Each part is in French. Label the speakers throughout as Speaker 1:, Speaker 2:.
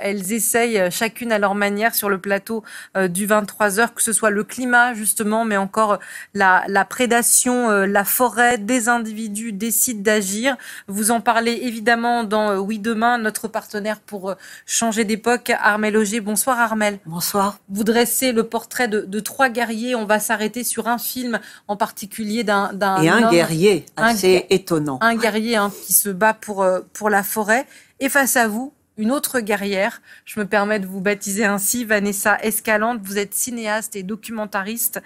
Speaker 1: Elles essayent chacune à leur manière sur le plateau du 23h, que ce soit le climat justement, mais encore la prédation, la forêt, des individus décident d'agir. Vous en parlez évidemment dans Oui Demain, notre partenaire pour changer d'époque, Armelle Auger. Bonsoir Armelle.
Speaker 2: Bonsoir.
Speaker 1: Vous dressez le portrait de trois guerriers. On va s'arrêter sur un film en particulier d'un
Speaker 2: Et un
Speaker 1: homme,
Speaker 2: guerrier assez étonnant.
Speaker 1: un guerrier qui se bat pour la forêt. Et face à vous, une autre guerrière, je me permets de vous baptiser ainsi, Vanessa Escalante. Vous êtes cinéaste et documentariste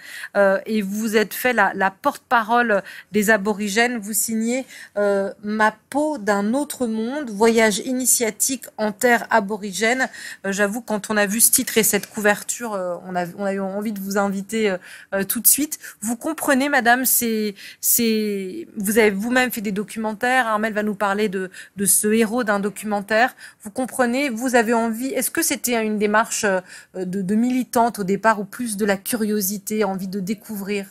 Speaker 1: et vous êtes fait la porte-parole des aborigènes. Vous signez Ma peau d'un autre monde, voyage initiatique en terre aborigène. J'avoue, quand on a vu ce titre et cette couverture, on a eu envie de vous inviter tout de suite. Vous comprenez, madame, vous avez vous-même fait des documentaires. Armelle va nous parler de ce héros d'un documentaire. Vous comprenez, vous avez envie, est-ce que c'était une démarche de militante au départ ou plus de la curiosité, envie de découvrir?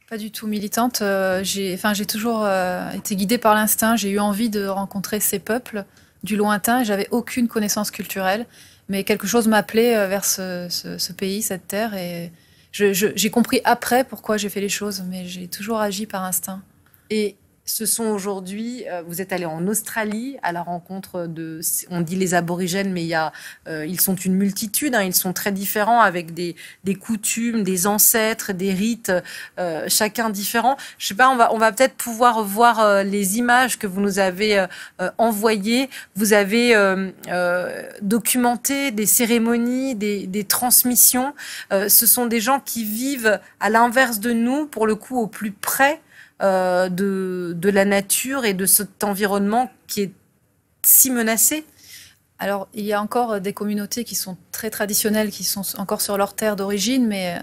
Speaker 3: Pas du tout militante. J'ai toujours été guidée par l'instinct. J'ai eu envie de rencontrer ces peuples du lointain. J'avais aucune connaissance culturelle, mais quelque chose m'appelait vers ce pays, cette terre. Et j'ai compris après pourquoi j'ai fait les choses, mais j'ai toujours agi par instinct.
Speaker 1: Et ce sont aujourd'hui, vous êtes allé en Australie à la rencontre on dit les aborigènes, mais ils sont une multitude, ils sont très différents avec des coutumes, des ancêtres, des rites, chacun différent. Je sais pas, on va peut-être pouvoir voir les images que vous nous avez envoyées. Vous avez documenté des cérémonies, des transmissions. Ce sont des gens qui vivent à l'inverse de nous, pour le coup au plus près de la nature et de cet environnement qui est si menacé?
Speaker 3: Alors, il y a encore des communautés qui sont très traditionnelles, qui sont encore sur leur terre d'origine, mais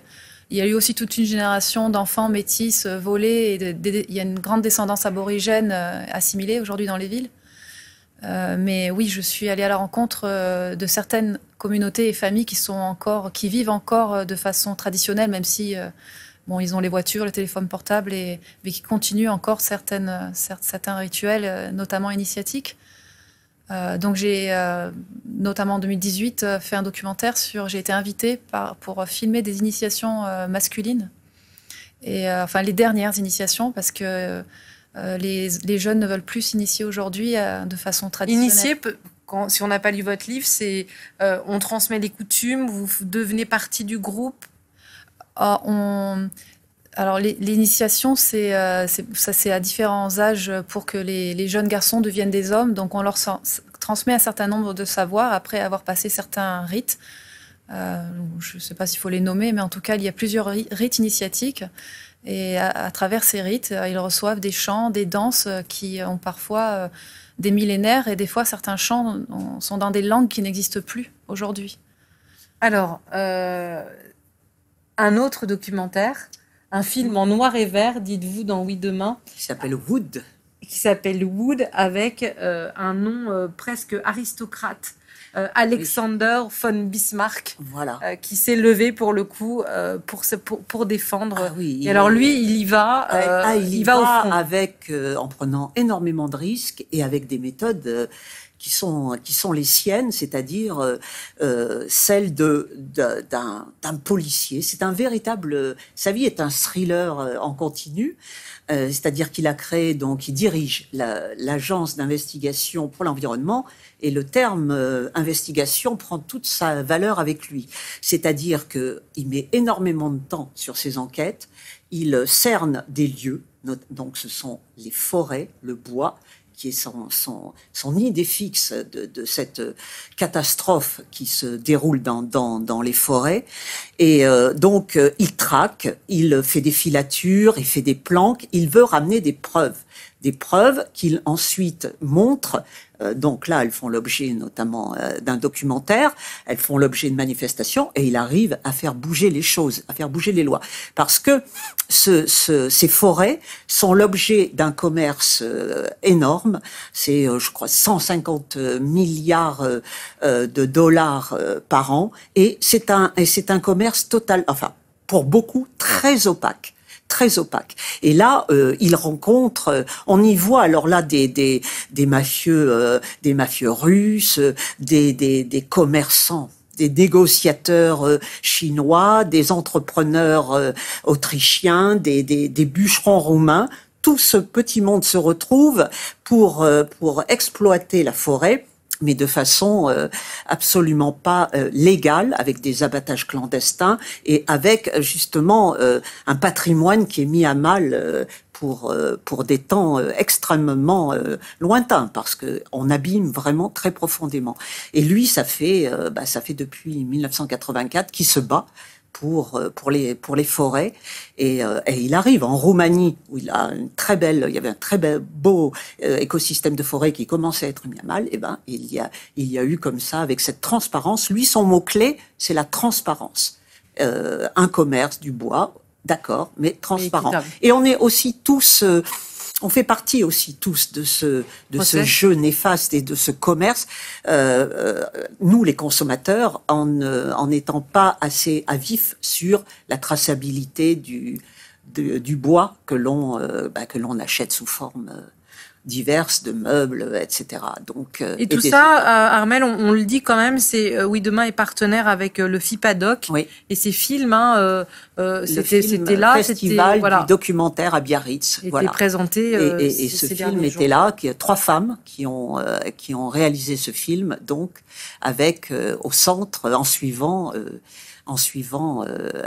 Speaker 3: il y a eu aussi toute une génération d'enfants métis volés. Il y a une grande descendance aborigène assimilée aujourd'hui dans les villes. Mais oui, je suis allée à la rencontre de certaines communautés et familles qui vivent encore de façon traditionnelle, même si ils ont les voitures, le téléphone portable, mais qui continuent encore certains rituels, notamment initiatiques. Donc j'ai, notamment en 2018, fait un documentaire j'ai été invitée pour filmer des initiations masculines. Et les dernières initiations, parce que les jeunes ne veulent plus s'initier aujourd'hui de façon traditionnelle.
Speaker 1: Initier, si on n'a pas lu votre livre, c'est on transmet les coutumes, vous devenez partie du groupe.
Speaker 3: Alors l'initiation, c'est à différents âges pour que les jeunes garçons deviennent des hommes. Donc on leur transmet un certain nombre de savoirs après avoir passé certains rites. Je ne sais pas s'il faut les nommer, mais en tout cas, il y a plusieurs rites initiatiques. Et à travers ces rites, ils reçoivent des chants, des danses qui ont parfois des millénaires. Et des fois, certains chants sont dans des langues qui n'existent plus aujourd'hui.
Speaker 1: Alors, un autre documentaire, un film en noir et vert, dites-vous, dans Oui Demain.
Speaker 2: Qui s'appelle Wood.
Speaker 1: Qui s'appelle Wood, avec un nom presque aristocrate. Alexander von Bismarck,
Speaker 2: voilà.
Speaker 1: Qui s'est levé pour le coup pour défendre.
Speaker 2: Ah oui,
Speaker 1: et alors lui, il y va,
Speaker 2: il va au front. En prenant énormément de risques et avec des méthodes qui sont les siennes, c'est-à-dire celles d'un policier. C'est un véritable... Sa vie est un thriller en continu, c'est-à-dire qu'il a créé, donc il dirige l'agence d'investigation pour l'environnement, et le terme investigation prend toute sa valeur avec lui. C'est-à-dire qu'il met énormément de temps sur ses enquêtes, il cerne des lieux, donc ce sont les forêts, le bois, qui est son idée fixe de cette catastrophe qui se déroule dans les forêts. Et donc, il traque, il fait des filatures, il fait des planques, il veut ramener des preuves qu'il ensuite montre. Donc là, elles font l'objet notamment d'un documentaire, elles font l'objet de manifestations, et il arrive à faire bouger les choses, à faire bouger les lois. Parce que ces forêts sont l'objet d'un commerce énorme, c'est, je crois, 150 milliards de dollars par an, et c'est un commerce total, enfin, pour beaucoup, très opaque. très opaque. Et là, il rencontre, on y voit alors là des mafieux russes, des commerçants, des négociateurs chinois, des entrepreneurs autrichiens, des bûcherons roumains. Tout ce petit monde se retrouve pour exploiter la forêt, mais de façon absolument pas légale, avec des abattages clandestins et avec justement un patrimoine qui est mis à mal pour des temps extrêmement lointains, parce que on abîme vraiment très profondément. Et lui, ça fait depuis 1984 qu'il se bat pour les forêts, et il arrive en Roumanie où il y avait un très beau écosystème de forêt qui commençait à être mis à mal. Et ben il y a eu comme ça, avec cette transparence, lui son mot clé c'est la transparence, un commerce du bois, d'accord, mais transparent. Et on est aussi tous on fait partie aussi tous de ce jeu néfaste et de ce commerce. Nous, les consommateurs, en n'étant pas assez à vif sur la traçabilité du bois que l'on achète sous forme diverses, de meubles, etc. Donc,
Speaker 1: et tout ça, Armelle, on le dit quand même, c'est Oui Demain est partenaire avec le FIPADOC,
Speaker 2: oui.
Speaker 1: Et ces films, c'était là,
Speaker 2: festival du documentaire à Biarritz,
Speaker 1: était présenté.
Speaker 2: Et ce film était là, il y a 3 femmes qui ont réalisé ce film, donc avec au centre, en suivant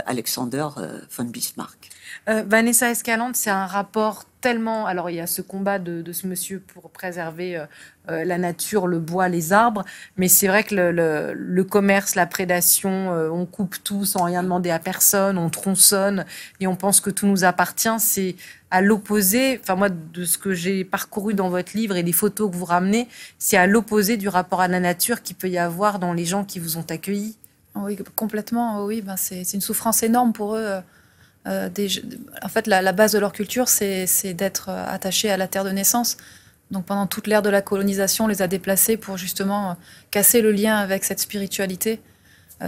Speaker 2: Alexander von Bismarck.
Speaker 1: Vanessa Escalante, c'est un rapport tellement... Alors, il y a ce combat de ce monsieur pour préserver la nature, le bois, les arbres, mais c'est vrai que le commerce, la prédation, on coupe tout sans rien demander à personne, on tronçonne et on pense que tout nous appartient. C'est à l'opposé, enfin moi, de ce que j'ai parcouru dans votre livre et les photos que vous ramenez, c'est à l'opposé du rapport à la nature qu'il peut y avoir dans les gens qui vous ont accueillis.
Speaker 3: Oui, complètement. Oui, c'est une souffrance énorme pour eux. En fait, la base de leur culture, c'est d'être attachés à la terre de naissance. Donc pendant toute l'ère de la colonisation, on les a déplacés pour justement casser le lien avec cette spiritualité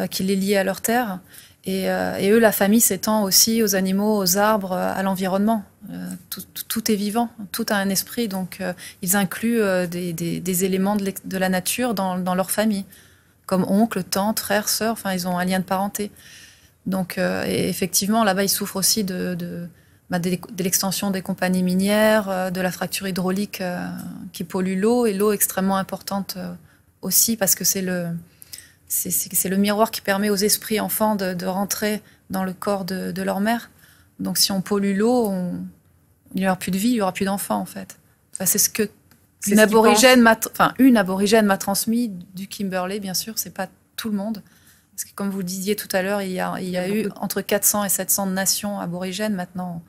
Speaker 3: qui les liait à leur terre. Et eux, la famille s'étend aussi aux animaux, aux arbres, à l'environnement. Tout est vivant, tout a un esprit. Donc ils incluent des éléments de la nature dans leur famille, comme oncles, tantes, frères, sœurs. Enfin, ils ont un lien de parenté. Donc, et effectivement, là-bas, ils souffrent aussi de l'extension des compagnies minières, de la fracture hydraulique qui pollue l'eau, et l'eau extrêmement importante aussi, parce que c'est le miroir qui permet aux esprits enfants de rentrer dans le corps de leur mère. Donc, si on pollue l'eau, il n'y aura plus de vie, il n'y aura plus d'enfants, en fait. Enfin, c'est ce que une aborigène m'a transmis du Kimberley, bien sûr, c'est pas tout le monde. Parce que, comme vous le disiez tout à l'heure, il y a eu entre 400 et 700 nations aborigènes. Maintenant,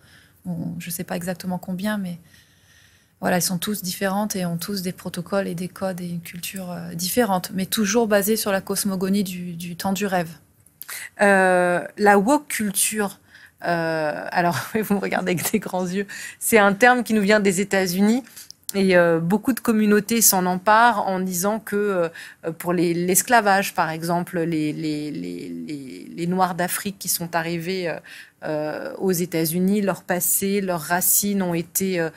Speaker 3: je ne sais pas exactement combien, mais voilà, elles sont tous différentes et ont tous des protocoles et des codes et une culture différente, mais toujours basées sur la cosmogonie du temps du rêve.
Speaker 1: La woke culture, alors vous me regardez avec des grands yeux, c'est un terme qui nous vient des États-Unis. Et beaucoup de communautés s'en emparent en disant que pour l'esclavage, par exemple, les Noirs d'Afrique qui sont arrivés aux États-Unis, leur passé, leurs racines ont été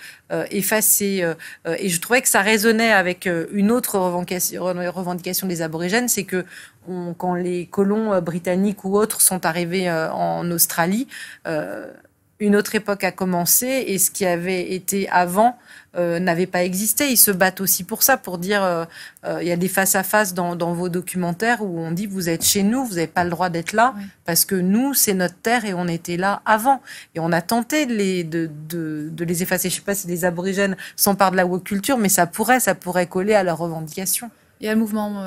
Speaker 1: effacées. Et je trouvais que ça résonnait avec une autre revendication des aborigènes, c'est que quand les colons britanniques ou autres sont arrivés en Australie, une autre époque a commencé et ce qui avait été avant n'avait pas existé. Ils se battent aussi pour ça, pour dire il y a des face-à-face dans vos documentaires où on dit vous êtes chez nous, vous n'avez pas le droit d'être là, parce que nous, c'est notre terre et on était là avant. Et on a tenté de les effacer. Je ne sais pas si les aborigènes s'emparent de la woke culture, mais ça pourrait coller à leurs revendications.
Speaker 3: Il y a le mouvement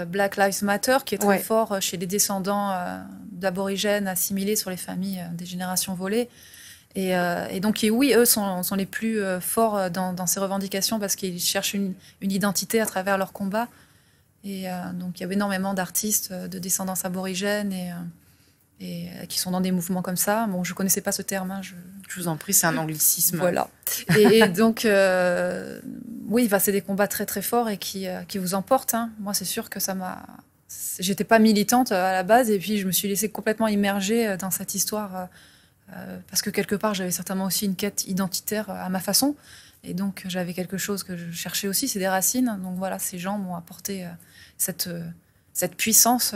Speaker 3: Black Lives Matter qui est très fort chez les descendants d'aborigènes assimilés sur les familles des générations volées. Et donc, oui, eux sont les plus forts dans ces revendications parce qu'ils cherchent une identité à travers leur combat. Et donc, il y avait énormément d'artistes de descendance aborigène et qui sont dans des mouvements comme ça. Bon, je ne connaissais pas ce terme. Hein,
Speaker 1: je vous en prie, c'est un anglicisme.
Speaker 3: Voilà. Et donc, oui, c'est des combats très, très forts et qui vous emportent. Hein. Moi, c'est sûr que ça m'a... J'étais pas militante à la base et puis je me suis laissée complètement immerger dans cette histoire parce que quelque part, j'avais certainement aussi une quête identitaire à ma façon. Et donc, j'avais quelque chose que je cherchais aussi, c'est des racines. Donc voilà, ces gens m'ont apporté cette puissance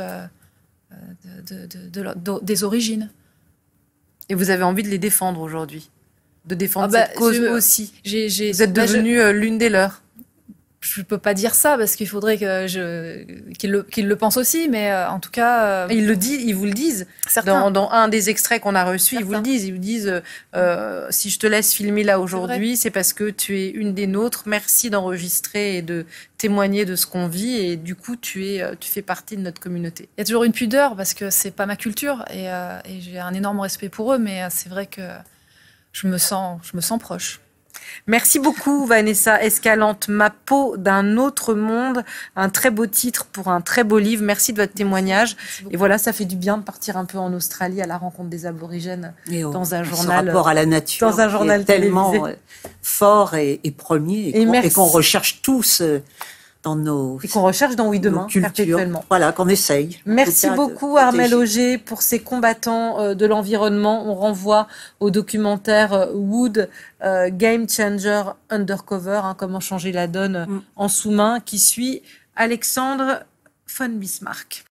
Speaker 3: des origines.
Speaker 1: Et vous avez envie de les défendre aujourd'hui, de défendre cette cause aussi. Vous êtes devenue l'une des leurs.
Speaker 3: Je peux pas dire ça parce qu'il faudrait qu'ils le pensent aussi, mais en tout cas,
Speaker 1: ils vous le disent. Dans un des extraits qu'on a reçus, ils vous le disent. Ils vous disent si je te laisse filmer là aujourd'hui, c'est parce que tu es une des nôtres. Merci d'enregistrer et de témoigner de ce qu'on vit, et du coup tu fais partie de notre communauté.
Speaker 3: Il y a toujours une pudeur parce que c'est pas ma culture, et j'ai un énorme respect pour eux, mais c'est vrai que je me sens proche.
Speaker 1: Merci beaucoup Vanessa Escalante, Ma peau d'un autre monde, un très beau titre pour un très beau livre. Merci de votre témoignage. Et voilà, ça fait du bien de partir un peu en Australie à la rencontre des aborigènes dans un journal.
Speaker 2: Ce rapport à la nature,
Speaker 1: dans un journal
Speaker 2: tellement fort et premier, et qu'on recherche tous dans nos
Speaker 1: et qu'on recherche dans Oui Demain perpétuellement.
Speaker 2: Voilà, qu'on essaye.
Speaker 1: Merci beaucoup Armelle Auger pour ces combattants de l'environnement. On renvoie au documentaire Wood, Game Changer Undercover, comment changer la donne en sous-main, qui suit Alexandre von Bismarck.